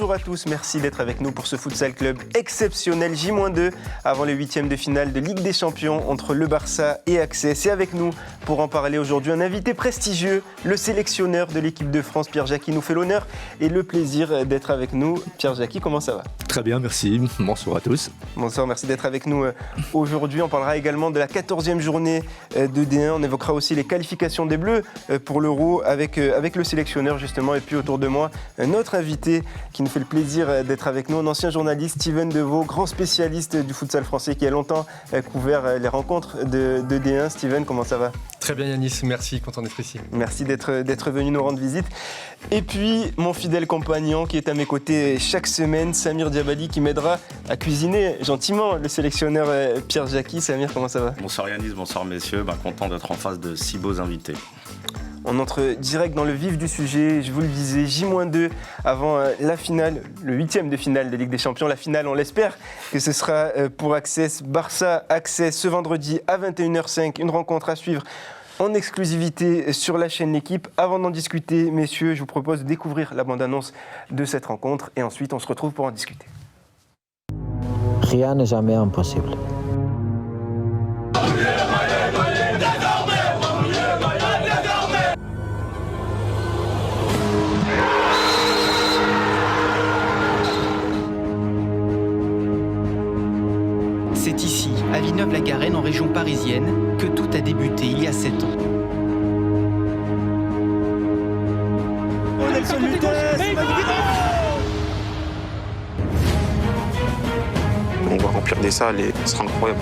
Bonjour à tous, merci d'être avec nous pour ce Futsal Club exceptionnel J-2 avant les huitièmes de finale de Ligue des Champions entre le Barça et Access. Et avec nous pour en parler aujourd'hui un invité prestigieux, le sélectionneur de l'équipe de France, Pierre Jacqui, nous fait l'honneur et le plaisir d'être avec nous. Pierre Jacqui, comment ça va ? Très bien, merci. Bonsoir à tous. Bonsoir, merci d'être avec nous aujourd'hui. On parlera également de la 14e journée de D1. On évoquera aussi les qualifications des Bleus pour l'Euro avec le sélectionneur justement. Et puis autour de moi, notre invité qui nous fait le plaisir d'être avec nous, un ancien journaliste, Steven Deveau, grand spécialiste du futsal français qui a longtemps couvert les rencontres de D1. Steven, comment ça va ? Très bien Yanis, merci, content d'être ici. Merci d'être venu nous rendre visite. Et puis mon fidèle compagnon qui est à mes côtés chaque semaine, Samir Diabali, qui m'aidera à cuisiner gentiment le sélectionneur Pierre Jacqui. Samir, comment ça va ? Bonsoir Yanis, bonsoir messieurs, content d'être en face de si beaux invités. On entre direct dans le vif du sujet, je vous le disais, J-2 avant la finale, le huitième de finale de Ligue des Champions. La finale, on l'espère que ce sera pour Access, Barça Access ce vendredi à 21h05, une rencontre à suivre en exclusivité sur la chaîne L'Équipe. Avant d'en discuter, messieurs, je vous propose de découvrir la bande-annonce de cette rencontre et ensuite on se retrouve pour en discuter. Rien n'est jamais impossible. C'est ici, à Villeneuve-la-Garenne, en région parisienne, que tout a débuté il y a 7 ans. On va remplir des salles et ce sera incroyable.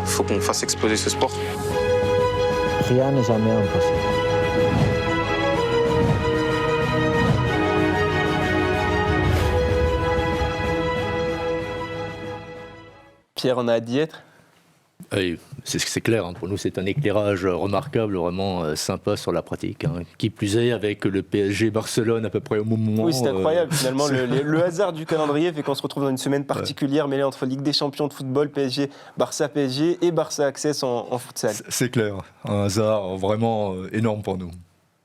Faut qu'on fasse exploser ce sport. Rien n'est jamais impossible. Pierre, on a hâte d'y être ? Oui, c'est clair, pour nous c'est un éclairage remarquable, vraiment sympa sur la pratique. Qui plus est avec le PSG Barcelone à peu près au moment. Oui, c'est incroyable finalement. Le hasard du calendrier fait qu'on se retrouve dans une semaine particulière mêlée entre Ligue des Champions de football, PSG, Barça PSG et Barça Access en futsal. C'est clair, un hasard vraiment énorme pour nous.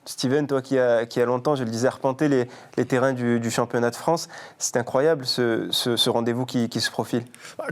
Steven, toi qui a longtemps, je le disais, arpenté les terrains du championnat de France, c'est incroyable ce rendez-vous qui se profile.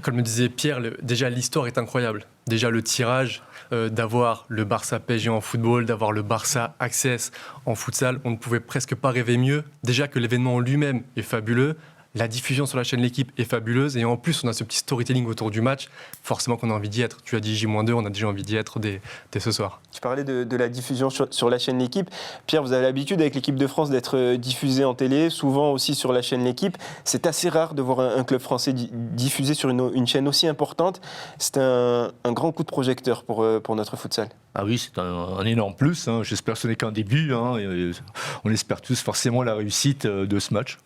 Comme me disait Pierre, déjà l'histoire est incroyable. Déjà le tirage, d'avoir le Barça PSG en football, d'avoir le Barça Access en futsal, on ne pouvait presque pas rêver mieux. Déjà que l'événement en lui-même est fabuleux. La diffusion sur la chaîne L'Équipe est fabuleuse et en plus on a ce petit storytelling autour du match, forcément qu'on a envie d'y être. Tu as dit J-2, on a déjà envie d'y être dès ce soir. Tu parlais de la diffusion sur la chaîne L'Équipe. Pierre, vous avez l'habitude avec l'équipe de France d'être diffusé en télé, souvent aussi sur la chaîne L'Équipe. C'est assez rare de voir un club français diffusé sur une chaîne aussi importante. C'est un grand coup de projecteur pour notre futsal. Ah oui, c'est un énorme plus. J'espère que ce n'est qu'un début. On espère tous forcément la réussite de ce match.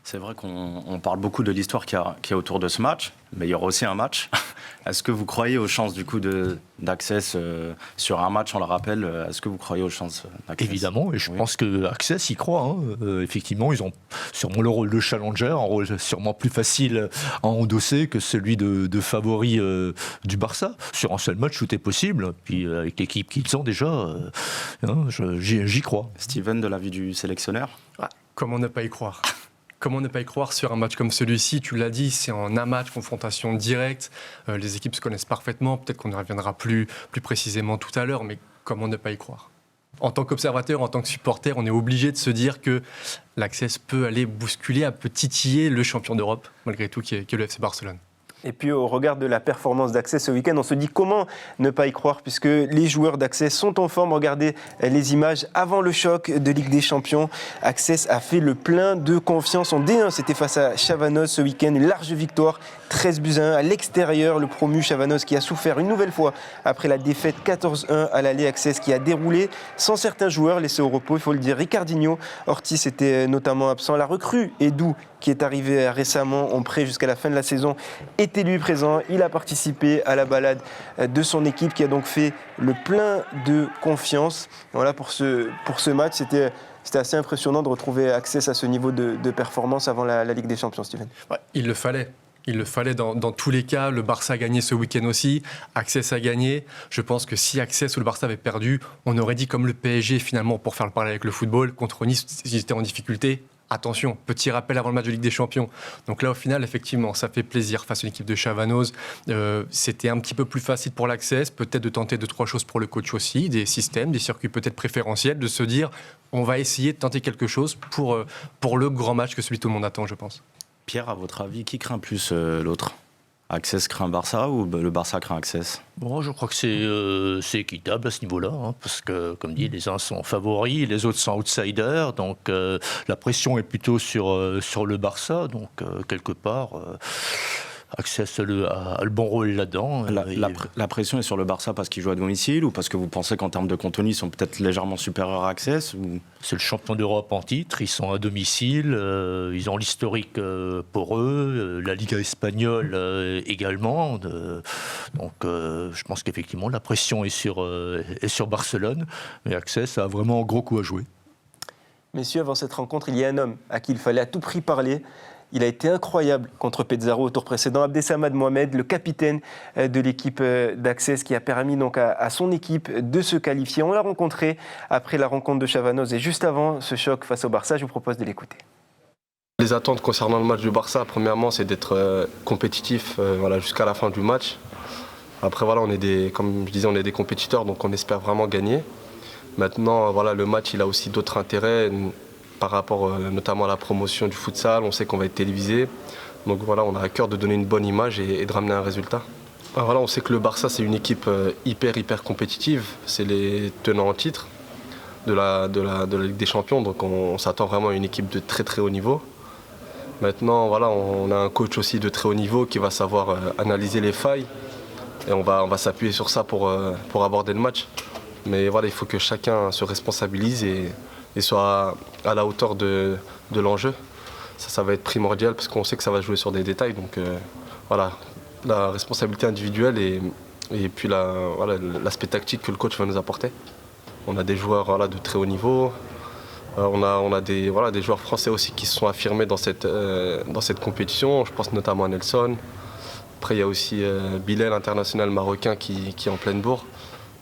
C'est vrai qu'on parle beaucoup de l'histoire qu'il y a autour de ce match, mais il y aura aussi un match. Est-ce que vous croyez aux chances du coup d'Access sur un match, on le rappelle, est-ce que vous croyez aux chances d'Access ? Évidemment, et je pense que Access y croit. Effectivement, ils ont sûrement le rôle de challenger, un rôle sûrement plus facile à endosser que celui de favori du Barça. Sur un seul match, tout est possible. Puis avec l'équipe qu'ils ont déjà, j'y crois. Steven, de l'avis du sélectionneur ? Comment ne pas y croire ? Comment ne pas y croire sur un match comme celui-ci ? Tu l'as dit, c'est en un match, confrontation directe. Les équipes se connaissent parfaitement. Peut-être qu'on y reviendra plus précisément tout à l'heure, mais comment ne pas y croire ? En tant qu'observateur, en tant que supporter, on est obligé de se dire que l'Access peut aller bousculer, peut titiller le champion d'Europe, malgré tout, qui est le FC Barcelone. Et puis au regard de la performance d'Access ce week-end, on se dit comment ne pas y croire puisque les joueurs d'Access sont en forme. Regardez les images avant le choc de Ligue des Champions. Access a fait le plein de confiance en D1. C'était face à Chavanos ce week-end, une large victoire, 13-1 à l'extérieur. Le promu Chavanos qui a souffert une nouvelle fois après la défaite 14-1 à l'aller. Access qui a déroulé sans certains joueurs laissés au repos, il faut le dire. Ricardinho, Ortiz était notamment absent. La recrue Edu qui est arrivé récemment en prêt jusqu'à la fin de la saison, était lui présent. Il a participé à la balade de son équipe qui a donc fait le plein de confiance. Voilà pour ce match, C'était assez impressionnant de retrouver Access à ce niveau de performance avant la Ligue des Champions, Steven. Ouais, il le fallait. Il le fallait dans tous les cas. Le Barça a gagné ce week-end aussi. Access a gagné. Je pense que si Access ou le Barça avait perdu, on aurait dit comme le PSG finalement, pour faire le parallèle avec le football, contre Nice, ils étaient en difficulté. Attention, petit rappel avant le match de Ligue des Champions. Donc là, au final, effectivement, ça fait plaisir face à l'équipe de Chavanoz. C'était un petit peu plus facile pour l'Access, peut-être de tenter 2-3 choses pour le coach aussi, des systèmes, des circuits peut-être préférentiels, de se dire on va essayer de tenter quelque chose pour le grand match que celui que tout le monde attend, je pense. Pierre, à votre avis, qui craint plus l'autre ? Access craint Barça ou le Barça craint Access ? Bon, je crois que c'est équitable à ce niveau-là, hein, parce que, comme dit, les uns sont favoris, les autres sont outsiders, donc la pression est plutôt sur le Barça, donc quelque part, Access a le bon rôle là-dedans. La pression est sur le Barça parce qu'il joue à domicile ou parce que vous pensez qu'en termes de contenu, ils sont peut-être légèrement supérieurs à Access ou... C'est le champion d'Europe en titre, ils sont à domicile, ils ont l'historique pour eux, la Liga espagnole également. Donc je pense qu'effectivement la pression est sur Barcelone, mais Access a vraiment un gros coup à jouer. Messieurs, avant cette rencontre, il y a un homme à qui il fallait à tout prix parler. Il a été incroyable contre Pesaro au tour précédent. Abdessamad Mohamed, le capitaine de l'équipe d'Access, qui a permis donc à son équipe de se qualifier. On l'a rencontré après la rencontre de Chavanoz et juste avant ce choc face au Barça. Je vous propose de l'écouter. Les attentes concernant le match du Barça, premièrement, c'est d'être compétitif jusqu'à la fin du match. Après, comme je disais, on est des compétiteurs, donc on espère vraiment gagner. Maintenant, le match, il a aussi d'autres intérêts. Par rapport notamment à la promotion du futsal, on sait qu'on va être télévisé. Donc on a à cœur de donner une bonne image et de ramener un résultat. On sait que le Barça, c'est une équipe hyper compétitive. C'est les tenants en titre de la Ligue des Champions. Donc on s'attend vraiment à une équipe de très très haut niveau. Maintenant, on a un coach aussi de très haut niveau qui va savoir analyser les failles. Et on va s'appuyer sur ça pour aborder le match. Mais il faut que chacun se responsabilise et soit à la hauteur de l'enjeu. Ça va être primordial parce qu'on sait que ça va jouer sur des détails. Donc la responsabilité individuelle et puis l'aspect tactique que le coach va nous apporter. On a des joueurs de très haut niveau. On a des joueurs français aussi qui se sont affirmés dans cette compétition. Je pense notamment à Nelson. Après, il y a aussi Bilal, international marocain, qui est en pleine bourre.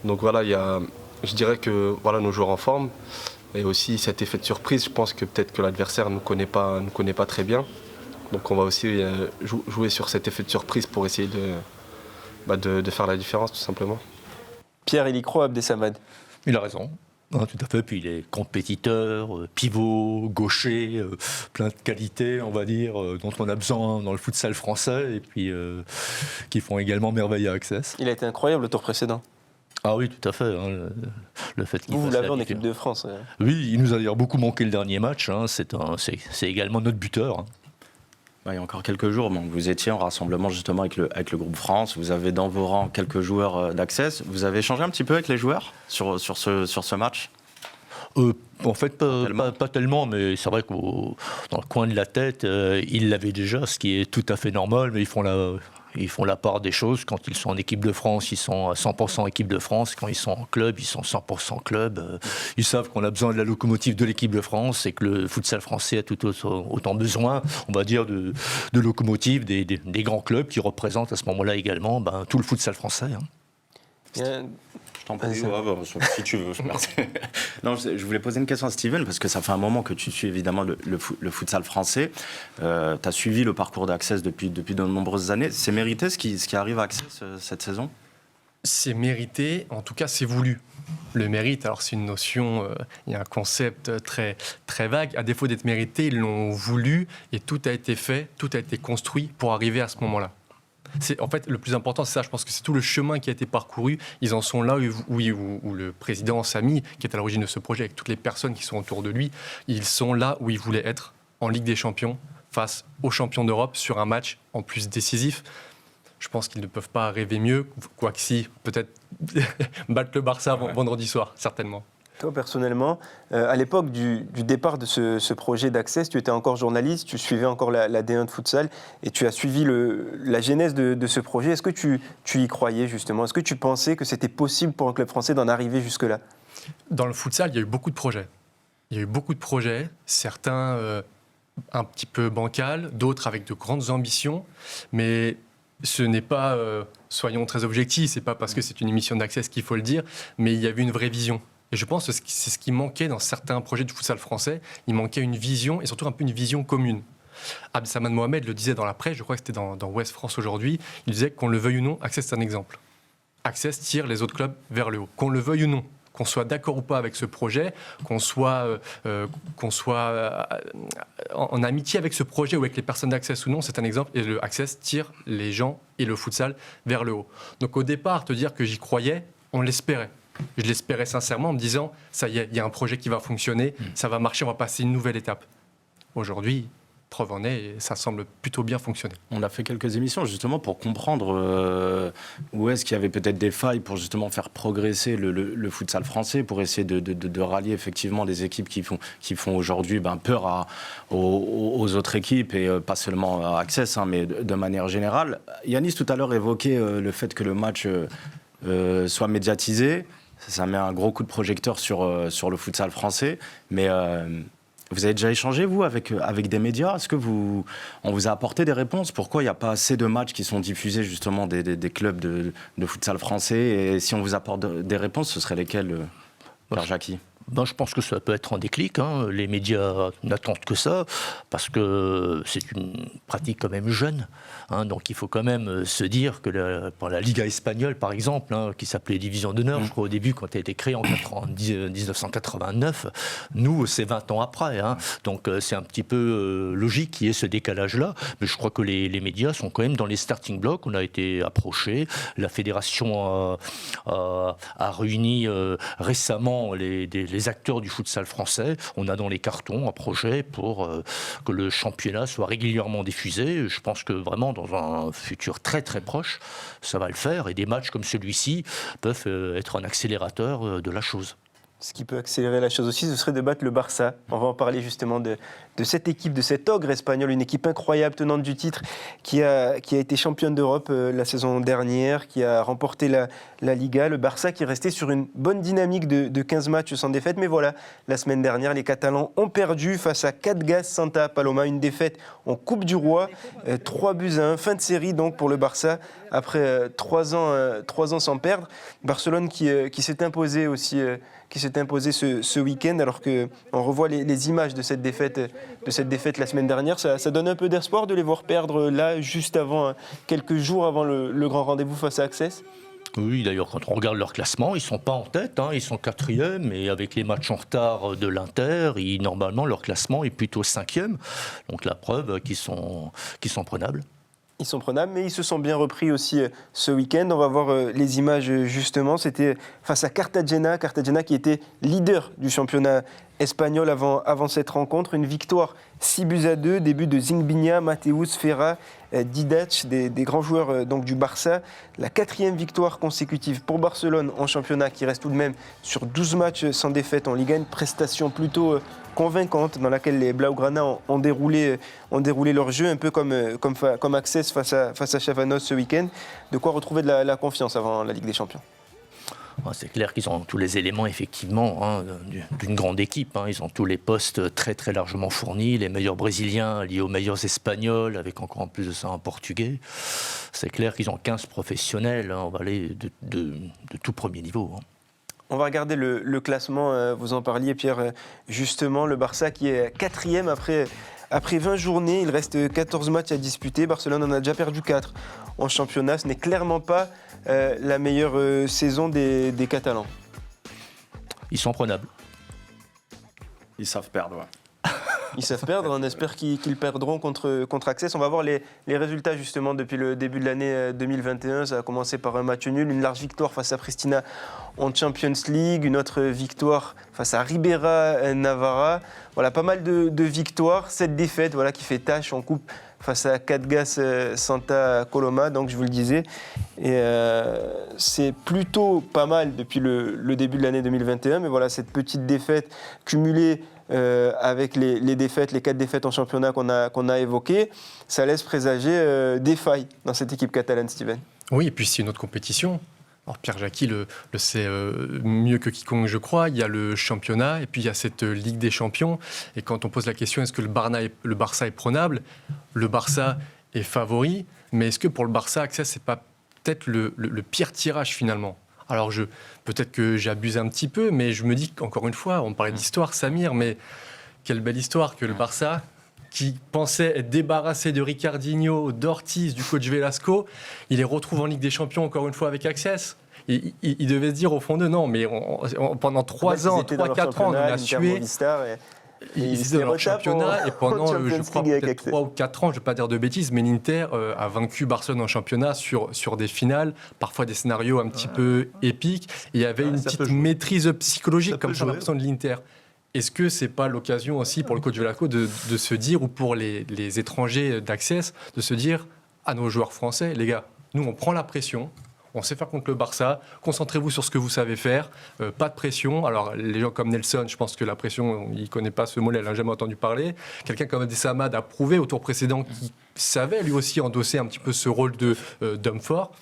Donc je dirais que nos joueurs en forme. Et aussi cet effet de surprise, je pense que peut-être que l'adversaire ne nous connaît pas très bien. Donc on va aussi jouer sur cet effet de surprise pour essayer de faire la différence tout simplement. Pierre, il y croit, Abdessamad. Il a raison. Tout à fait, puis il est compétiteur, pivot, gaucher, plein de qualités, on va dire, dont on a besoin dans le futsal français et puis qui font également merveille à Access. Il a été incroyable le tour précédent. Ah oui, tout à fait. Le fait qu'il vous l'avez en équipe de France. Oui, il nous a d'ailleurs beaucoup manqué le dernier match. C'est également notre buteur. Il y a encore quelques jours, vous étiez en rassemblement justement avec le groupe France. Vous avez dans vos rangs quelques joueurs d'Access. Vous avez échangé un petit peu avec les joueurs sur ce match ? En fait, pas tellement, mais c'est vrai que dans le coin de la tête, ils l'avaient déjà, ce qui est tout à fait normal, mais ils font la part des choses. Quand ils sont en équipe de France, ils sont à 100% équipe de France. Quand ils sont en club, ils sont 100% club. Ils savent qu'on a besoin de la locomotive de l'équipe de France et que le futsal français a tout autant besoin, on va dire, de locomotive des grands clubs qui représentent à ce moment-là également tout le futsal français. Je t'en prie, si tu veux. Non, je voulais poser une question à Steven, parce que ça fait un moment que tu suis évidemment le futsal français. Tu as suivi le parcours d'Access depuis de nombreuses années. C'est mérité ce qui arrive à Access cette saison ? C'est mérité, en tout cas c'est voulu. Le mérite, alors c'est une notion, il y a un concept très, très vague. À défaut d'être mérité, ils l'ont voulu et tout a été fait, tout a été construit pour arriver à ce moment-là. En fait, le plus important, c'est ça. Je pense que c'est tout le chemin qui a été parcouru. Ils en sont là où le président Samy, qui est à l'origine de ce projet, avec toutes les personnes qui sont autour de lui, ils sont là où ils voulaient être, en Ligue des Champions, face aux champions d'Europe, sur un match en plus décisif. Je pense qu'ils ne peuvent pas rêver mieux, quoique si, peut-être battre le Barça vendredi soir, certainement. Toi, personnellement, à l'époque du départ de ce projet d'Access, tu étais encore journaliste, tu suivais encore la D1 de futsal et tu as suivi la genèse de ce projet. Est-ce que tu y croyais, justement ? Est-ce que tu pensais que c'était possible pour un club français d'en arriver jusque-là ? Dans le futsal, il y a eu beaucoup de projets. Il y a eu beaucoup de projets, certains un petit peu bancals, d'autres avec de grandes ambitions, mais ce n'est pas, soyons très objectifs, c'est pas parce que c'est une émission d'Access qu'il faut le dire, mais il y avait une vraie vision. Et je pense que c'est ce qui manquait dans certains projets du futsal français. Il manquait une vision, et surtout un peu une vision commune. Abdelsamad Mohamed le disait dans la presse, je crois que c'était dans Ouest France aujourd'hui, il disait qu'on le veuille ou non, Access c'est un exemple. Access tire les autres clubs vers le haut. Qu'on le veuille ou non, qu'on soit d'accord ou pas avec ce projet, qu'on soit en amitié avec ce projet ou avec les personnes d'Access ou non, c'est un exemple. Et le Access tire les gens et le futsal vers le haut. Donc au départ, te dire que j'y croyais, on l'espérait. Je l'espérais sincèrement en me disant, ça y est, il y a un projet qui va fonctionner, ça va marcher, on va passer une nouvelle étape. Aujourd'hui, preuve en est, et ça semble plutôt bien fonctionner. On a fait quelques émissions justement pour comprendre où est-ce qu'il y avait peut-être des failles pour justement faire progresser le futsal français, pour essayer de rallier effectivement les équipes qui font aujourd'hui peur aux autres équipes et pas seulement à Access, mais de manière générale. Yanis tout à l'heure évoquait le fait que le match soit médiatisé. Ça met un gros coup de projecteur sur le futsal français, mais vous avez déjà échangé, vous, avec des médias? Est-ce que on vous a apporté des réponses? Pourquoi il n'y a pas assez de matchs qui sont diffusés, justement, des clubs de futsal français? Et si on vous apporte des réponses, ce seraient lesquelles, Pierre Jacqui? Je pense que ça peut être un déclic. Les médias n'attendent que ça, parce que c'est une pratique quand même jeune. Donc il faut quand même se dire que la Liga espagnole, par exemple, qui s'appelait Division d'honneur, je crois au début, quand elle a été créée en 1989, nous, c'est 20 ans après. Donc c'est un petit peu logique qu'il y ait ce décalage-là. Mais je crois que les médias sont quand même dans les starting blocks. On a été approchés. La fédération a réuni récemment les acteurs du futsal français. On a dans les cartons un projet pour que le championnat soit régulièrement diffusé. Je pense que vraiment, dans un futur très très proche, ça va le faire. Et des matchs comme celui-ci peuvent être un accélérateur de la chose. Ce qui peut accélérer la chose aussi, ce serait de battre le Barça. On va en parler justement de cette équipe, de cet ogre espagnol, une équipe incroyable, tenante du titre, qui a été championne d'Europe la saison dernière, qui a remporté la Liga. Le Barça qui est resté sur une bonne dynamique de 15 matchs sans défaite. Mais voilà, la semaine dernière, les Catalans ont perdu face à Catgas Santa Paloma. Une défaite en Coupe du Roi, 3-1. Fin de série donc pour le Barça, après 3 ans sans perdre. Barcelone qui s'est imposé aussi... qui s'est imposé ce week-end, alors qu'on revoit les images de cette défaite la semaine dernière. Ça donne un peu d'espoir de les voir perdre là, juste avant, quelques jours avant le grand rendez-vous face à Access. Oui, d'ailleurs, quand on regarde leur classement, ils ne sont pas en tête, ils sont 4e, et avec les matchs en retard de l'Inter, normalement, leur classement est plutôt 5e. Donc la preuve qu'ils sont prenables. Ils sont prenables, mais ils se sont bien repris aussi ce week-end. On va voir les images justement. C'était face à Cartagena qui était leader du championnat espagnol avant cette rencontre. Une victoire 6-2, début de Zingbigna, Mateus, Ferra, Didac, des grands joueurs donc du Barça. La 4e victoire consécutive pour Barcelone en championnat, qui reste tout de même sur 12 matchs sans défaite en Liga. Une prestation plutôt convaincante dans laquelle les Blaugrana ont déroulé leur jeu, un peu comme Access face à Chavanos ce week-end. De quoi retrouver de la confiance avant la Ligue des Champions. C'est clair qu'ils ont tous les éléments, effectivement, d'une grande équipe. Ils ont tous les postes très, très largement fournis. Les meilleurs Brésiliens liés aux meilleurs Espagnols, avec encore en plus de ça un Portugais. C'est clair qu'ils ont 15 professionnels. On va aller de tout premier niveau. On va regarder le classement. Vous en parliez, Pierre, justement. Le Barça qui est 4e après 20 journées. Il reste 14 matchs à disputer. Barcelone en a déjà perdu 4 en championnat. Ce n'est clairement pas la meilleure saison des Catalans. Ils sont prenables. Ils savent perdre, ouais. Ils savent perdre, on espère qu'ils perdront contre Access. On va voir les résultats justement depuis le début de l'année 2021. Ça a commencé par un match nul, une large victoire face à Pristina en Champions League, une autre victoire face à Ribera Navarra. Voilà, pas mal de victoires. Cette défaite qui fait tâche en coupe face à Catgas Santa Coloma, donc je vous le disais. Et c'est plutôt pas mal depuis le début de l'année 2021, mais voilà, cette petite défaite cumulée avec les défaites, les 4 défaites en championnat qu'on a évoquées, ça laisse présager des failles dans cette équipe catalane, Steven. Oui, et puis c'est une autre compétition. Alors Pierre Jacqui le sait mieux que quiconque, je crois. Il y a le championnat et puis il y a cette Ligue des Champions. Et quand on pose la question, est-ce que le Barça est prenable ? Le Barça est favori, mais est-ce que pour le Barça, Access, c'est pas peut-être le pire tirage finalement ? Alors peut-être que j'abuse un petit peu, mais je me dis qu'encore une fois, on parlait d'histoire, Samir, mais quelle belle histoire que le Barça, qui pensait être débarrassé de Ricardinho, d'Ortiz, du coach Velasco, il les retrouve en Ligue des Champions encore une fois avec Access. Il devait se dire au fond d'eux, non, mais pendant 3 ans, 3-4 ans, on a sué. Ils étaient dans le championnat et pendant, je crois, peut-être 3 ou 4 ans, je ne vais pas dire de bêtises, mais l'Inter a vaincu Barcelone en championnat sur des finales, parfois des scénarios un petit peu épiques. Et il y avait une petite maîtrise psychologique, comme j'ai l'impression de l'Inter. Est-ce que ce n'est pas l'occasion aussi pour le coach Velasco de se dire, ou pour les étrangers d'Access, de se dire à nos joueurs français, les gars, nous on prend la pression, on sait faire contre le Barça, concentrez-vous sur ce que vous savez faire, pas de pression. Alors les gens comme Nelson, je pense que la pression, il ne connaît pas ce mot-là, il n'a jamais entendu parler. Quelqu'un comme Abdessamad a prouvé au tour précédent qu'il savait lui aussi endosser un petit peu ce rôle d'homme fort.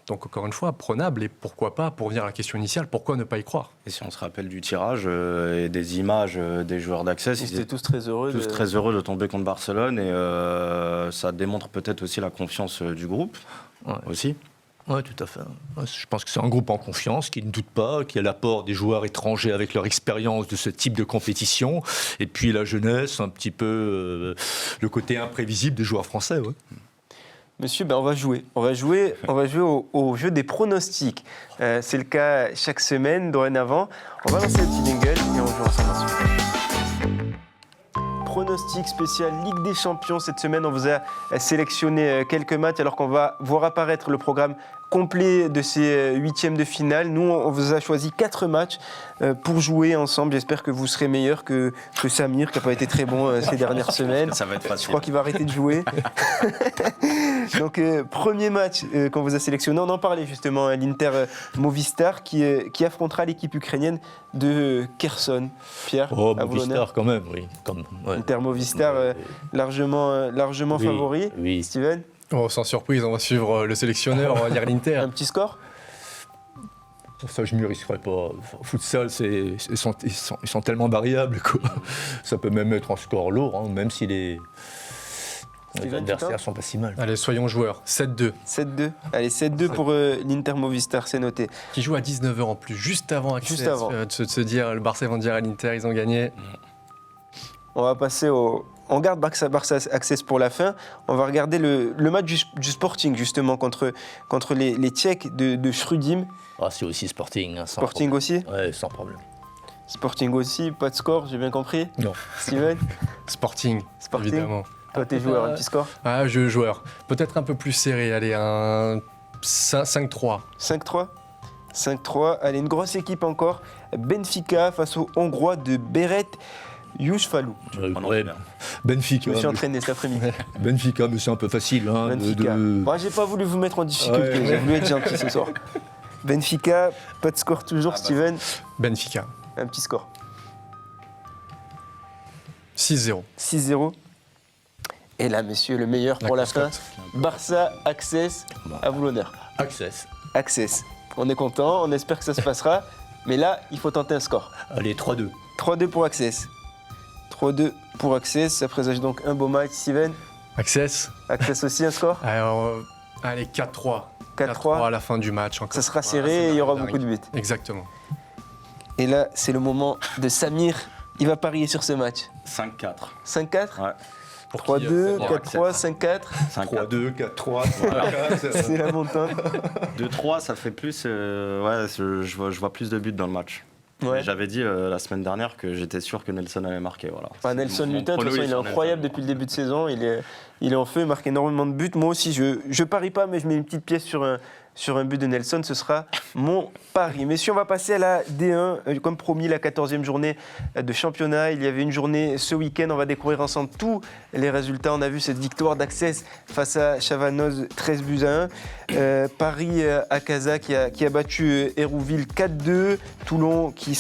Donc encore une fois, prenable, et pourquoi pas, pour revenir à la question initiale, pourquoi ne pas y croire ? Et si on se rappelle du tirage et des images des joueurs d'Access, ils étaient tous très heureux de tomber contre Barcelone, et ça démontre peut-être aussi la confiance du groupe, aussi. Oui, tout à fait. Je pense que c'est un groupe en confiance, qui ne doute pas, qui a l'apport des joueurs étrangers avec leur expérience de ce type de compétition, et puis la jeunesse, un petit peu le côté imprévisible des joueurs français. Ouais. Monsieur, on va jouer au jeu des pronostics. C'est le cas chaque semaine, dorénavant. On va lancer le petit jingle et on joue ensemble ensuite. Pronostic spécial Ligue des Champions. Cette semaine, on vous a sélectionné quelques matchs alors qu'on va voir apparaître le programme complet de ces 8e de finale. Nous, on vous a choisi 4 matchs pour jouer ensemble. J'espère que vous serez meilleur que Samir, qui n'a pas été très bon ces dernières semaines. Ça va être facile. Je crois qu'il va arrêter de jouer. Donc, premier match qu'on vous a sélectionné, on en parlait justement, l'Inter Movistar qui affrontera l'équipe ukrainienne de Kherson. Pierre, à vous l'honneur. Movistar quand même, oui. Inter Movistar largement favori. Oui. Steven ? Sans surprise, on va suivre le sélectionneur, on va dire l'Inter. Un petit score ? Ça, je ne m'y risquerais pas. Futsal, ils sont tellement variables, quoi. Ça peut même être un score lourd, hein, même si les adversaires sont pas si mal. Allez, soyons joueurs. 7-2. 7-2. Allez, 7-2 pour l'Inter Movistar, c'est noté. Qui joue à 19h en plus, juste avant Access. Juste avant. De se dire, le Barça, ils vont dire à l'Inter, ils ont gagné. On va passer On garde Barça Access pour la fin. On va regarder le match du Sporting, justement, contre les Tchèques de Schrudim. Ah, c'est aussi Sporting. Hein, Sporting aussi ? Ouais, sans problème. Sporting aussi, pas de score, j'ai bien compris. Non. Steven ? Sporting, évidemment. Toi, t'es joueur, un petit score ? Ah, je joueur. Peut-être un peu plus serré. Allez, un 5-3. 5-3 ? 5-3. Allez, une grosse équipe encore. Benfica face aux Hongrois de Beret Yousfalou. Ouais, Benfica. Je me suis entraîné cet après-midi. Benfica, mais c'est un peu facile. Hein, Benfica. Moi, j'ai pas voulu vous mettre en difficulté. J'ai voulu être gentil ce soir. Benfica, pas de score toujours, Steven. Benfica. Un petit score. 6-0. 6-0. Et là, messieurs, le meilleur pour la fin. Barça Access, à vous l'honneur. Access. On est content, on espère que ça se passera. Mais là, il faut tenter un score. Allez, 3-2. 3-2 pour Access. 3-2 pour Access. Ça présage donc un beau match, Steven. Access. Access aussi, un score. Alors, allez, 4-3. 4-3 à la fin du match. Encore. Ça sera serré et il y aura beaucoup de buts. Exactement. Et là, c'est le moment de Samir. Il va parier sur ce match. 5-4. 5-4 Ouais. 3-2, 4-3, 5-4. 3-2, 4-3, 3-4. C'est la montante. 2-3, ça fait plus. Je vois plus de buts dans le match. Ouais. J'avais dit la semaine dernière que j'étais sûr que Nelson allait marquer. Voilà. Nelson Lutin, de toute façon, il est incroyable depuis le début de saison. Il est en feu, il marque énormément de buts. Moi aussi, je parie pas, mais je mets une petite pièce sur un but de Nelson. Ce sera mon pari. Messieurs, on va passer à la D1. Comme promis, la 14e journée de championnat. Il y avait une journée ce week-end. On va découvrir ensemble tous les résultats. On a vu cette victoire d'Access face à Chavanoz, 13-1. Paris à Casa qui a battu Hérouville 4-2. Toulon qui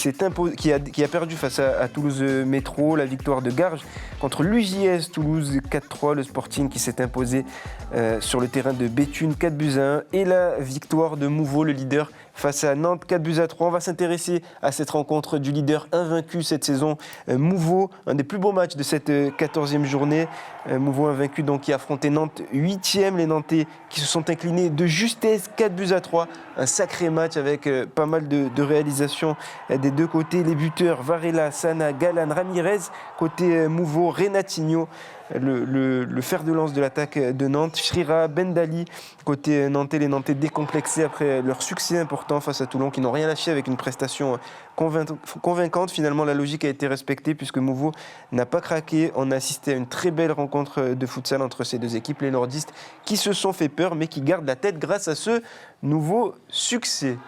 a perdu face à Toulouse Métro. La victoire de Garges contre l'UJS Toulouse 4-3. Le Sporting qui s'est imposé sur le terrain de Béthune 4-1. Et la victoire de Mouveau, le leader face à Nantes, 4-3. On va s'intéresser à cette rencontre du leader invaincu cette saison, Mouveau, un des plus beaux matchs de cette 14e journée. Mouveau invaincu donc, qui a affronté Nantes 8e, les Nantais qui se sont inclinés de justesse, 4-3. Un sacré match avec pas mal de réalisations des deux côtés. Les buteurs Varela, Sana, Galan, Ramirez. Côté Mouveau, Renatinho, le fer de lance de l'attaque de Nantes. Shrira, Bendali. Côté Nantais, les Nantais décomplexés après leur succès important face à Toulon, qui n'ont rien lâché avec une prestation convaincante. Finalement, la logique a été respectée puisque Mouveau n'a pas craqué. On a assisté à une très belle rencontre de futsal entre ces deux équipes, les nordistes, qui se sont fait peur, mais qui gardent la tête grâce à ce nouveau succès.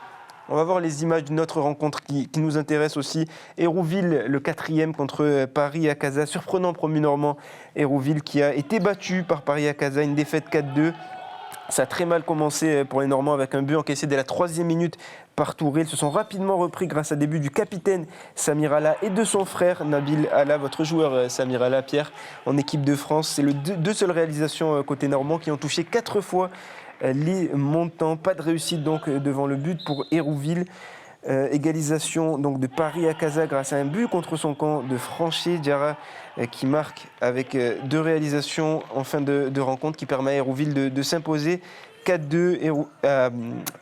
On va voir les images d'une autre rencontre qui nous intéresse aussi. Hérouville, le 4e contre Paris à Casa. Surprenant promu normand. Hérouville qui a été battu par Paris à Casa, une défaite 4-2. Ça a très mal commencé pour les Normands avec un but encaissé dès la 3e minute par Touré. Ils se sont rapidement repris grâce à des buts du capitaine Samir Alla et de son frère Nabil Alla, votre joueur Samir Alla, Pierre, en équipe de France. C'est les deux seules réalisations côté normand qui ont touché 4 fois les montants. Pas de réussite donc devant le but pour Hérouville. Égalisation donc de Paris à Casa grâce à un but contre son camp de Franché. Diarra qui marque avec 2 réalisations en fin de rencontre qui permet à Hérouville de s'imposer 4-2.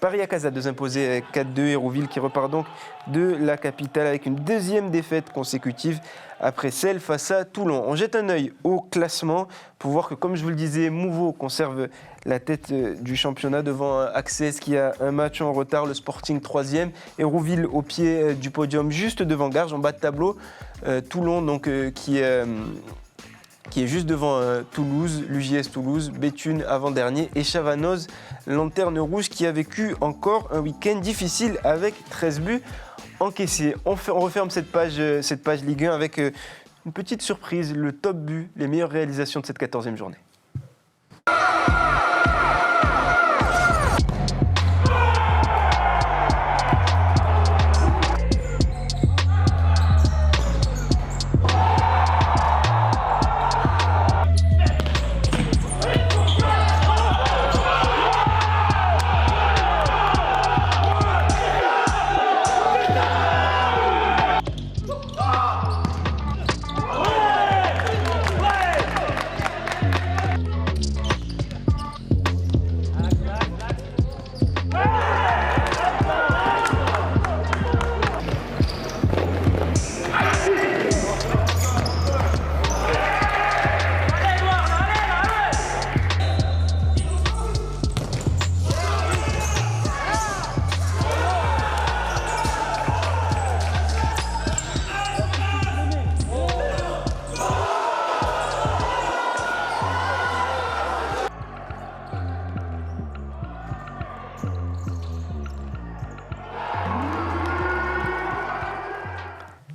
Paris à Casa de s'imposer 4-2. Hérouville qui repart donc de la capitale avec une 2e défaite consécutive après celle face à Toulon. On jette un œil au classement pour voir que, comme je vous le disais, Mouveau conserve la tête du championnat devant Access qui a un match en retard, le Sporting 3e, Hérouville au pied du podium juste devant Garges en bas de tableau, Toulon donc qui est juste devant Toulouse, l'UJS Toulouse, Béthune avant-dernier et Chavanoz, lanterne rouge qui a vécu encore un week-end difficile avec 13 buts encaissés. On referme cette page Ligue 1 avec une petite surprise, le top but, les meilleures réalisations de cette 14e journée.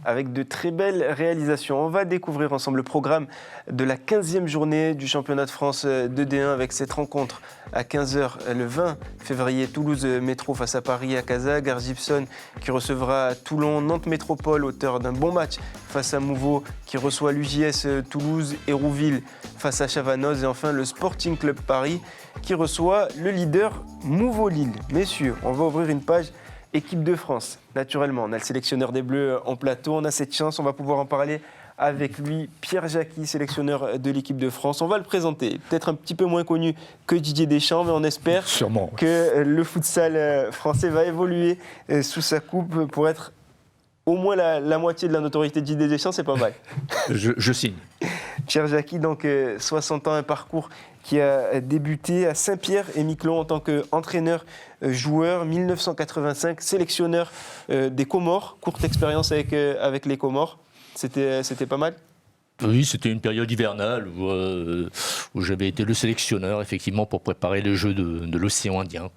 Avec de très belles réalisations. On va découvrir ensemble le programme de la 15e journée du championnat de France de D1 avec cette rencontre à 15h le 20 février. Toulouse Métro face à Paris à Casa. Gare Gibson qui recevra Toulon. Nantes Métropole, auteur d'un bon match face à Mouveau qui reçoit l'UJS Toulouse. Hérouville face à Chavanoz. Et enfin le Sporting Club Paris qui reçoit le leader Mouveau-Lille. Messieurs, on va ouvrir une page équipe de France, naturellement. On a le sélectionneur des Bleus en plateau, on a cette chance, on va pouvoir en parler avec lui, Pierre Jacqui, sélectionneur de l'équipe de France. On va le présenter, peut-être un petit peu moins connu que Didier Deschamps, mais on espère que le futsal français va évoluer sous sa coupe pour être au moins la moitié de la notoriété de Didier Deschamps, c'est pas mal. Je signe. Pierre Jacqui, donc 60 ans, un parcours qui a débuté à Saint-Pierre-et-Miquelon en tant qu'entraîneur-joueur, 1985, sélectionneur des Comores, courte expérience avec les Comores. C'était pas mal ? Oui, c'était une période hivernale où j'avais été le sélectionneur, effectivement, pour préparer les Jeux de l'océan Indien.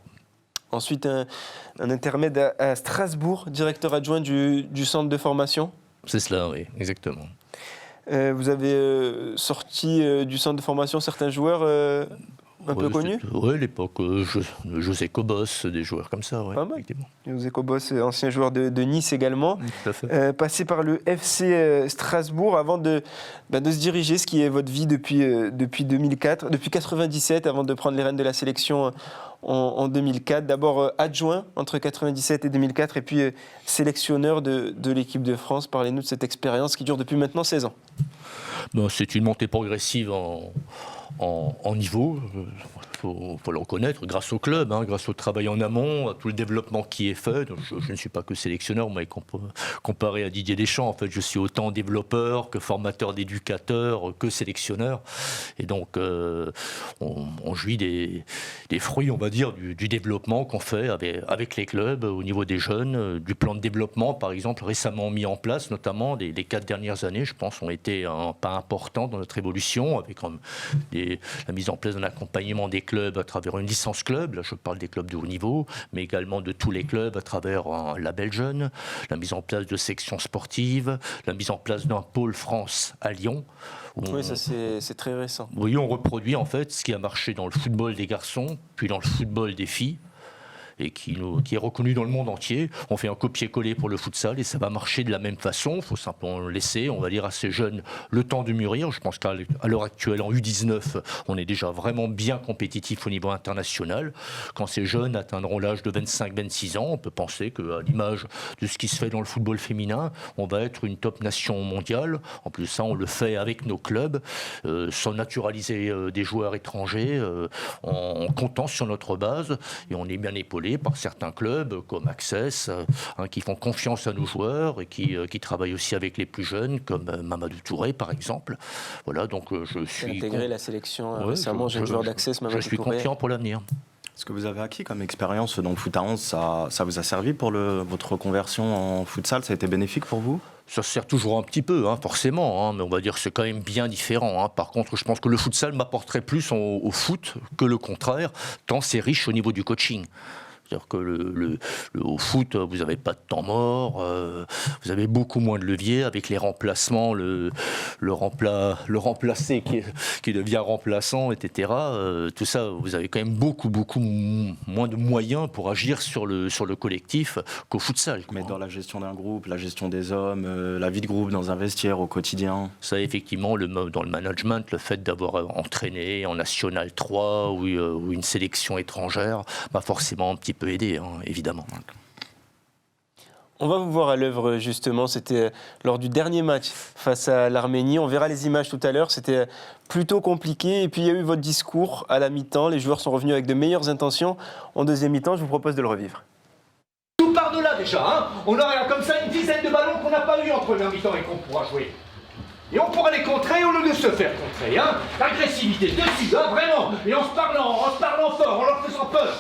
Ensuite, un intermède à Strasbourg, directeur adjoint du centre de formation. C'est cela, oui, exactement. Vous avez sorti du centre de formation certains joueurs un peu connu. Oui, l'époque José Cobos, des joueurs comme ça. Ouais, pas mal. José Cobos, ancien joueur de Nice également. Tout à fait. Passé par le FC Strasbourg avant de se diriger, ce qui est votre vie depuis 2004, depuis 97, avant de prendre les rênes de la sélection en 2004. D'abord adjoint entre 97 et 2004 et puis sélectionneur de l'équipe de France. Parlez-nous de cette expérience qui dure depuis maintenant 16 ans. C'est une montée progressive en niveau. Faut le reconnaître, grâce au club, grâce au travail en amont, à tout le développement qui est fait. Je ne suis pas que sélectionneur, mais comparé à Didier Deschamps, en fait, je suis autant développeur que formateur d'éducateurs, que sélectionneur. Et donc, on jouit des fruits, on va dire, du développement qu'on fait avec les clubs au niveau des jeunes, du plan de développement, par exemple, récemment mis en place, notamment les 4 dernières années, je pense, ont été un pas important dans notre évolution, avec la mise en place d'un accompagnement des clubs à travers une licence club, là je parle des clubs de haut niveau, mais également de tous les clubs à travers un label jeune, la mise en place de sections sportives, la mise en place d'un pôle France à Lyon. Oui, ça c'est très récent. Oui, on reproduit en fait ce qui a marché dans le football des garçons, puis dans le football des filles, et qui est reconnu dans le monde entier. On fait un copier-coller pour le futsal et ça va marcher de la même façon. Il faut simplement laisser, on va dire, à ces jeunes le temps de mûrir. Je pense qu'à l'heure actuelle, en U19, on est déjà vraiment bien compétitif au niveau international. Quand ces jeunes atteindront l'âge de 25-26 ans, on peut penser qu'à l'image de ce qui se fait dans le football féminin, on va être une top nation mondiale. En plus, ça, on le fait avec nos clubs, sans naturaliser des joueurs étrangers, en comptant sur notre base, et on est bien épaulé par certains clubs comme Access, qui font confiance à nos joueurs et qui travaillent aussi avec les plus jeunes, comme Mamadou Touré par exemple. Voilà, donc je suis intégré la sélection récemment, jeune joueur d'Access, Mamadou Touré. Je suis confiant pour l'avenir. Ce que vous avez acquis comme expérience dans le foot à 11, ça vous a servi pour votre reconversion en futsal? Ça a été bénéfique pour vous? Ça sert toujours un petit peu, forcément, mais on va dire que c'est quand même bien différent. Par contre, je pense que le futsal m'apporterait plus au foot que le contraire, tant c'est riche au niveau du coaching. C'est-à-dire que au foot, vous n'avez pas de temps mort, vous avez beaucoup moins de leviers avec les remplacements, le remplacé qui devient remplaçant, etc. Tout ça, vous avez quand même beaucoup moins de moyens pour agir sur le collectif qu'au futsal. Mais dans la gestion d'un groupe, la gestion des hommes, la vie de groupe dans un vestiaire au quotidien. Ça, effectivement, dans le management, le fait d'avoir entraîné en National 3 ou une sélection étrangère, bah forcément un petit peu aidé, évidemment. On va vous voir à l'œuvre justement, c'était lors du dernier match face à l'Arménie. On verra les images tout à l'heure, c'était plutôt compliqué. Et puis il y a eu votre discours à la mi-temps, les joueurs sont revenus avec de meilleures intentions. En deuxième mi-temps, je vous propose de le revivre. Tout part de là déjà, on aura comme ça une dizaine de ballons qu'on n'a pas eu entre la mi-temps et qu'on pourra jouer. Et on pourra les contrer au lieu de se faire contrer, l'agressivité dessus, vraiment, et en se parlant fort, en leur faisant peur.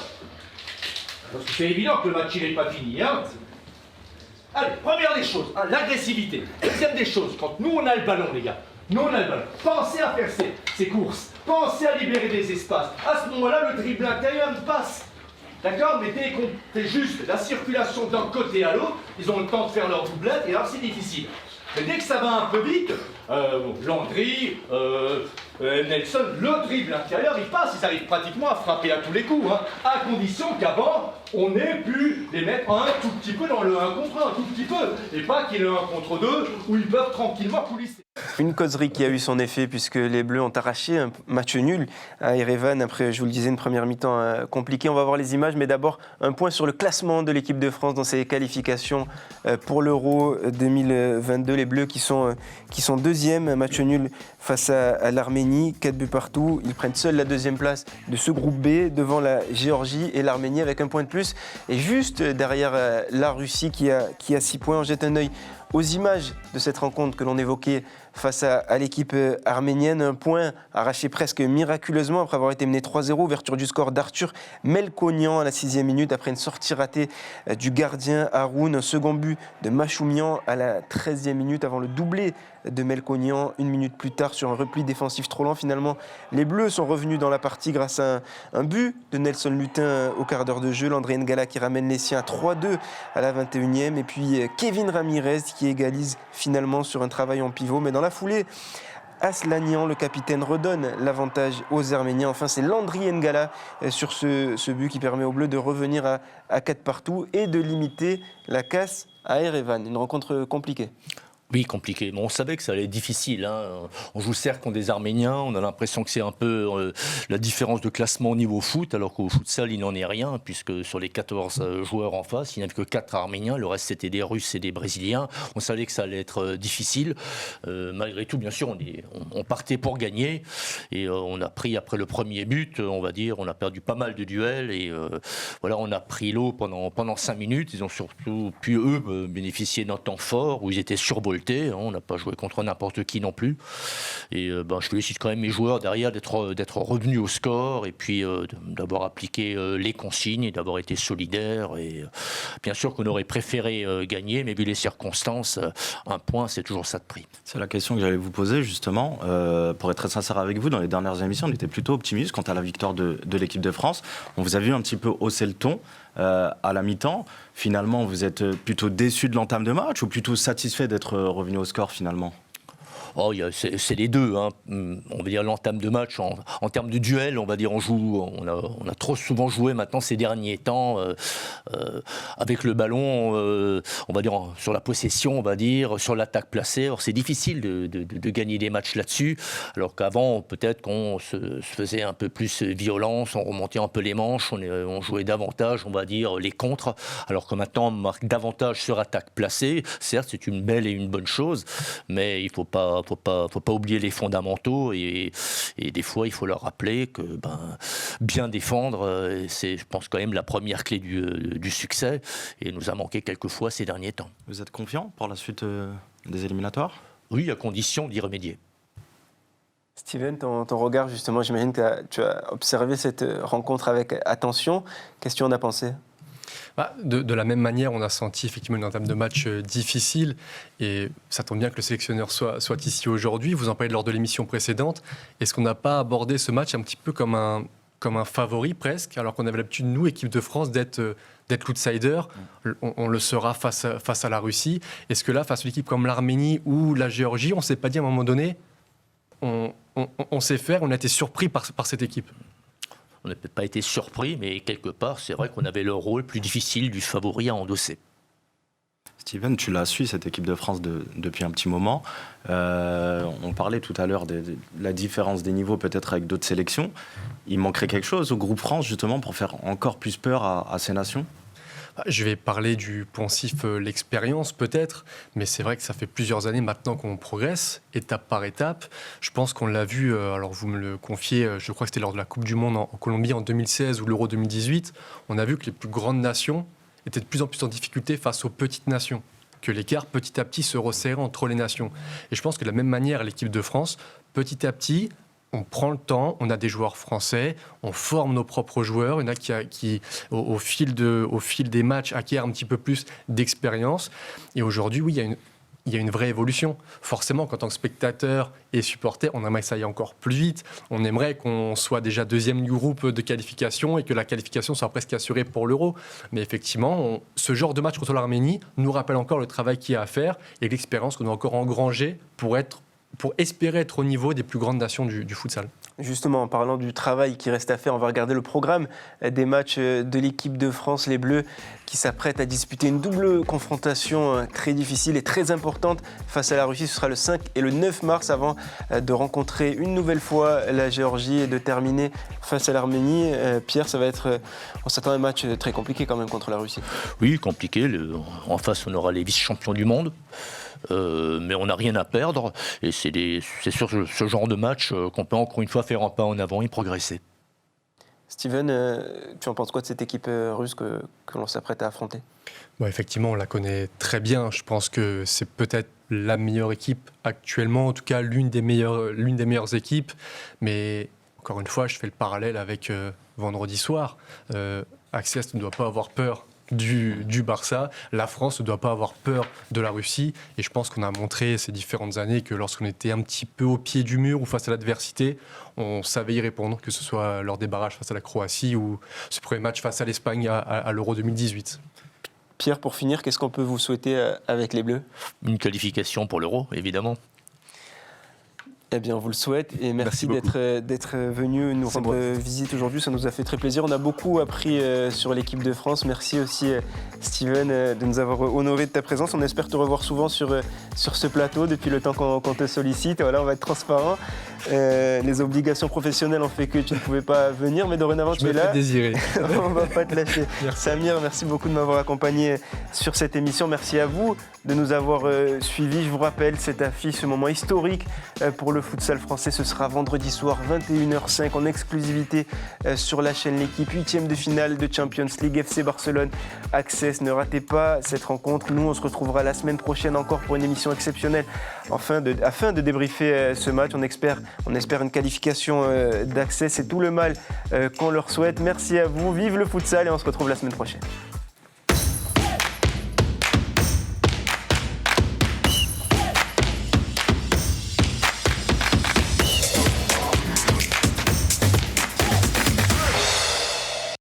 Parce que c'est évident que le match il n'est pas fini, Allez, première des choses, l'agressivité. Deuxième des choses, quand nous on a le ballon, les gars, pensez à faire ces courses, pensez à libérer des espaces. À ce moment-là, le dribble intérieur il passe. D'accord? Mais dès qu'on fait juste la circulation d'un côté à l'autre, ils ont le temps de faire leur doublette et alors c'est difficile. Mais dès que ça va un peu vite, Landry, Nelson, le dribble intérieur, il passe, ils arrivent pratiquement à frapper à tous les coups, à condition qu'avant, on ait pu les mettre un tout petit peu dans le 1 contre 1, un tout petit peu, et pas qu'il y ait le 1 contre 2, où ils peuvent tranquillement coulisser. Une causerie qui a eu son effet puisque les Bleus ont arraché un match nul à Erevan après, je vous le disais, une première mi-temps compliquée. On va voir les images, mais d'abord un point sur le classement de l'équipe de France dans ses qualifications pour l'Euro 2022. Les Bleus qui sont deuxième, match nul face à l'Arménie, 4 buts partout. Ils prennent seuls la deuxième place de ce groupe B devant la Géorgie et l'Arménie avec un point de plus. Et juste derrière la Russie qui a 6 points, on jette un œil aux images de cette rencontre que l'on évoquait face à l'équipe arménienne. Un point arraché presque miraculeusement après avoir été mené 3-0. Ouverture du score d'Arthur Melkonian à la 6e minute après une sortie ratée du gardien Haroun. Un second but de Machoumian à la 13e minute avant le doublé de Melkonian. Une minute plus tard sur un repli défensif trop lent. Finalement, les Bleus sont revenus dans la partie grâce à un but de Nelson Lutin au quart d'heure de jeu. Landry N'Gala qui ramène les siens à 3-2 à la 21e. Et puis Kevin Ramirez qui égalise finalement sur un travail en pivot. Mais dans la foulée, Aslanian, le capitaine, redonne l'avantage aux Arméniens. Enfin, c'est Landry N'Gala sur ce but qui permet aux Bleus de revenir à 4 partout et de limiter la casse à Erevan. Une rencontre compliquée. Oui, compliqué. Bon, on savait que ça allait être difficile. On joue certes contre des Arméniens, on a l'impression que c'est un peu la différence de classement au niveau foot, alors qu'au futsal, il n'en est rien, puisque sur les 14 joueurs en face, il n'y avait que 4 Arméniens, le reste c'était des Russes et des Brésiliens. On savait que ça allait être difficile. Malgré tout, bien sûr, on partait pour gagner, et on a pris, après le premier but, on va dire, on a perdu pas mal de duels, et voilà, on a pris l'eau pendant 5 minutes. Ils ont surtout pu, eux, bénéficier d'un temps fort, où ils étaient survoltés. On n'a pas joué contre n'importe qui non plus. Et je félicite quand même mes joueurs derrière d'être revenus au score et puis d'avoir appliqué les consignes et d'avoir été solidaires. Et bien sûr qu'on aurait préféré gagner, mais vu les circonstances, un point, c'est toujours ça de prix. C'est la question que j'allais vous poser justement. Pour être très sincère avec vous, dans les dernières émissions, on était plutôt optimiste quant à la victoire de l'équipe de France. On vous a vu un petit peu hausser le ton. À la mi-temps, finalement, vous êtes plutôt déçu de l'entame de match ou plutôt satisfait d'être revenu au score finalement ? Oh, c'est les deux. On va dire l'entame de match en termes de duel, on va dire on a trop souvent joué maintenant ces derniers temps avec le ballon, on va dire sur la possession, on va dire sur l'attaque placée. Or c'est difficile de gagner des matchs là-dessus, alors qu'avant peut-être qu'on se faisait un peu plus violence, on remontait un peu les manches, on jouait davantage, on va dire les contres, alors que maintenant on marque davantage sur attaque placée. Certes, c'est une belle et une bonne chose, mais il faut pas oublier les fondamentaux et des fois il faut leur rappeler que bien défendre c'est, je pense, quand même la première clé du succès, et nous a manqué quelques fois ces derniers temps. Vous êtes confiant pour la suite des éliminatoires ? Oui, à condition d'y remédier. Steven, ton regard justement, j'imagine que tu as observé cette rencontre avec attention. Qu'est-ce que tu en as pensé ? De la même manière, on a senti effectivement une entame de match difficile, et ça tombe bien que le sélectionneur soit ici aujourd'hui. Vous en parlez lors de l'émission précédente. Est-ce qu'on n'a pas abordé ce match un petit peu comme un favori presque, alors qu'on avait l'habitude, nous, équipe de France, d'être l'outsider? On le sera face à la Russie. Est-ce que là, face à une équipe comme l'Arménie ou la Géorgie, on ne s'est pas dit à un moment donné, on sait faire, on a été surpris par cette équipe? On n'a peut-être pas été surpris, mais quelque part, c'est vrai qu'on avait le rôle plus difficile du favori à endosser. Steven, tu l'as suivi, cette équipe de France, depuis un petit moment. On parlait tout à l'heure de la différence des niveaux peut-être avec d'autres sélections. Il manquerait quelque chose au groupe France, justement, pour faire encore plus peur à ces nations ? Je vais parler du poncif l'expérience peut-être, mais c'est vrai que ça fait plusieurs années maintenant qu'on progresse, étape par étape. Je pense qu'on l'a vu, alors vous me le confiez, je crois que c'était lors de la Coupe du Monde en Colombie en 2016 ou l'Euro 2018, on a vu que les plus grandes nations étaient de plus en plus en difficulté face aux petites nations, que l'écart petit à petit se resserrait entre les nations. Et je pense que de la même manière, l'équipe de France, petit à petit, on prend le temps, on a des joueurs français, on forme nos propres joueurs, il y en a qui au fil des matchs, acquièrent un petit peu plus d'expérience. Et aujourd'hui, oui, il y a une vraie évolution. Forcément, qu'en tant que spectateur et supporter, on aimerait que ça aille encore plus vite. On aimerait qu'on soit déjà deuxième du groupe de qualification et que la qualification soit presque assurée pour l'Euro. Mais effectivement, ce genre de match contre l'Arménie nous rappelle encore le travail qu'il y a à faire et l'expérience qu'on a encore engrangée pour espérer être au niveau des plus grandes nations du futsal. Justement, en parlant du travail qui reste à faire, on va regarder le programme des matchs de l'équipe de France, les Bleus, qui s'apprêtent à disputer une double confrontation très difficile et très importante face à la Russie. Ce sera le 5 et le 9 mars avant de rencontrer une nouvelle fois la Géorgie et de terminer face à l'Arménie. Pierre, ça va être, on s'attend à un match très compliqué quand même contre la Russie. Oui, compliqué. En face, on aura les vice-champions du monde. Mais on n'a rien à perdre, et c'est sur ce genre de match qu'on peut encore une fois faire un pas en avant et progresser. Steven, tu en penses quoi de cette équipe russe que l'on s'apprête à affronter ? Effectivement, on la connaît très bien. Je pense que c'est peut-être la meilleure équipe actuellement, en tout cas l'une des meilleures équipes. Mais encore une fois, je fais le parallèle avec vendredi soir. Access ne doit pas avoir peur du Barça. La France ne doit pas avoir peur de la Russie. Et je pense qu'on a montré ces différentes années que lorsqu'on était un petit peu au pied du mur ou face à l'adversité, on savait y répondre, que ce soit lors des barrages face à la Croatie ou ce premier match face à l'Espagne à l'Euro 2018. Pierre, pour finir, qu'est-ce qu'on peut vous souhaiter avec les Bleus ? Une qualification pour l'Euro, évidemment. Eh bien, on vous le souhaite et merci d'être venu nous rendre visite aujourd'hui. Ça nous a fait très plaisir. On a beaucoup appris sur l'équipe de France. Merci aussi, Steven, de nous avoir honoré de ta présence. On espère te revoir souvent sur ce plateau depuis le temps qu'on te sollicite. Et voilà, on va être transparent. Les obligations professionnelles ont fait que tu ne pouvais pas venir, mais dorénavant, tu es là. Désirer. On ne va pas te lâcher. Samir, merci beaucoup de m'avoir accompagné sur cette émission. Merci à vous de nous avoir suivis. Je vous rappelle cette affiche, ce moment historique pour le futsal français. Ce sera vendredi soir, 21h05, en exclusivité sur la chaîne L'équipe. 8e de finale de Champions League, FC Barcelone, Access. Ne ratez pas cette rencontre. Nous, on se retrouvera la semaine prochaine encore pour une émission exceptionnelle afin de débriefer ce match. On espère une qualification d'Access. C'est tout le mal qu'on leur souhaite. Merci à vous. Vive le futsal et on se retrouve la semaine prochaine.